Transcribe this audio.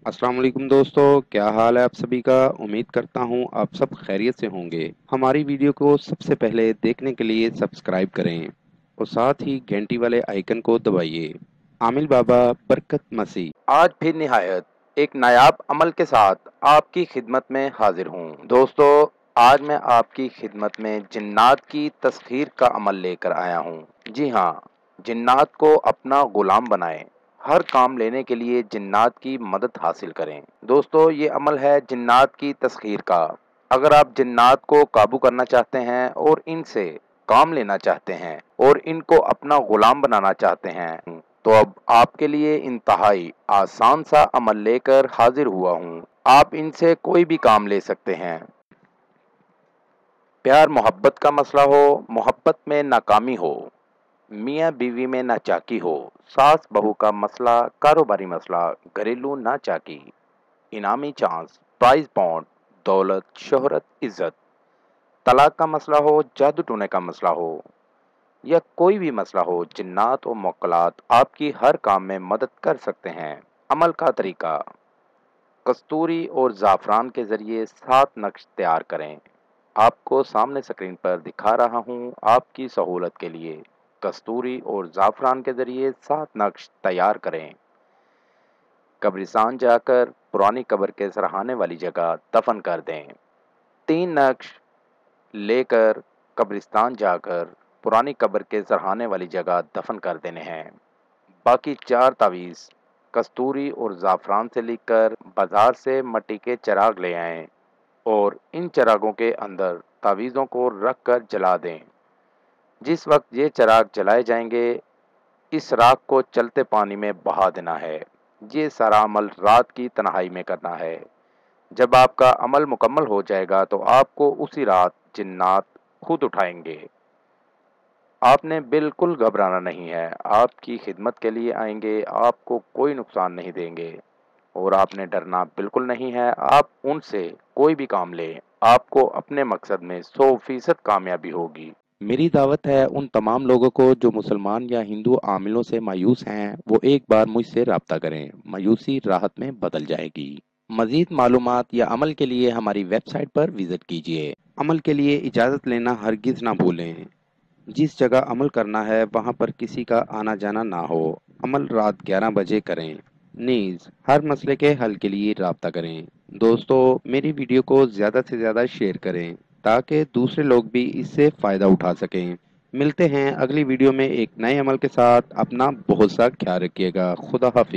अस्सलाम वालेकुम दोस्तों, क्या हाल है आप सभी का। उम्मीद करता हूँ आप सब खैरियत से होंगे। हमारी वीडियो को सबसे पहले देखने के लिए सब्सक्राइब करें और साथ ही घंटी वाले आइकन को दबाइए। आमिल बाबा बरकत मसीह आज फिर निहायत एक नायाब अमल के साथ आपकी खिदमत में हाजिर हूँ। दोस्तों, आज मैं आपकी खिदमत में जिन्नात की तस्खीर का अमल लेकर आया हूँ। जी हाँ, जिन्नात को अपना गुलाम बनाएं। हर काम लेने के लिए जिन्नात की मदद हासिल करें। दोस्तों, ये अमल है जिन्नात की तस्खीर का। अगर आप जिन्नात को काबू करना चाहते हैं और इनसे काम लेना चाहते हैं और इनको अपना गुलाम बनाना चाहते हैं तो अब आपके लिए इंतहाई आसान सा अमल लेकर हाजिर हुआ हूँ। आप इनसे कोई भी काम ले सकते हैं। प्यार मोहब्बत का मसला हो, मोहब्बत में नाकामी हो, मियाँ बीवी में नाचाकी हो, सास बहू का मसला, कारोबारी मसला, घरेलू नाचाकी, इनामी चांस, प्राइज बॉन्ड, दौलत, शोहरत, इज्जत, तलाक का मसला हो, जादू टोने का मसला हो या कोई भी मसला हो, जिन्नात और मुवक्किलात आपकी हर काम में मदद कर सकते हैं। अमल का तरीका: कस्तूरी और ज़ाफ़रान के ज़रिए 7 नक्श तैयार करें। आपको सामने स्क्रीन पर दिखा रहा हूँ आपकी सहूलत के लिए। कस्तूरी और ज़ाफ़रान के ज़रिए 7 नक्श तैयार करें। कब्रिस्तान जाकर पुरानी कब्र के सरहाने वाली जगह दफन कर दें। 3 नक्श लेकर कब्रिस्तान जाकर पुरानी कब्र के सरहाने वाली जगह दफन कर देने हैं। बाकी 4 तावीज़ कस्तूरी और ज़ाफ़रान से लिखकर बाज़ार से मिट्टी के चिराग ले आएं और इन चिरागों के अंदर तावीज़ों को रख कर जला दें। जिस वक्त ये चिराग जलाए जाएंगे, इस राख को चलते पानी में बहा देना है। ये सारा अमल रात की तन्हाई में करना है। जब आपका अमल मुकम्मल हो जाएगा तो आपको उसी रात जिन्नात खुद उठाएंगे। आपने बिल्कुल घबराना नहीं है। आपकी खिदमत के लिए आएंगे, आपको कोई नुकसान नहीं देंगे और आपने डरना बिल्कुल नहीं है। आप उनसे कोई भी काम लें, आपको अपने मकसद में 100% कामयाबी होगी। मेरी दावत है उन तमाम लोगों को जो मुसलमान या हिंदू आमिलों से मायूस हैं, वो एक बार मुझसे रब्ता करें। मायूसी राहत में बदल जाएगी। मजीद मालूमात या अमल के लिए हमारी वेबसाइट पर विजिट कीजिए। अमल के लिए इजाज़त लेना हरगिज़ ना भूलें। जिस जगह अमल करना है वहां पर किसी का आना जाना ना हो। अमल रात 11 बजे करें। नीज हर मसले के हल के लिए राब्ता करें। दोस्तों, मेरी वीडियो को ज़्यादा से ज़्यादा शेयर करें ताकि दूसरे लोग भी इससे फ़ायदा उठा सकें। मिलते हैं अगली वीडियो में एक नए अमल के साथ। अपना बहुत सा ख्याल रखिएगा। खुदा हाफिज।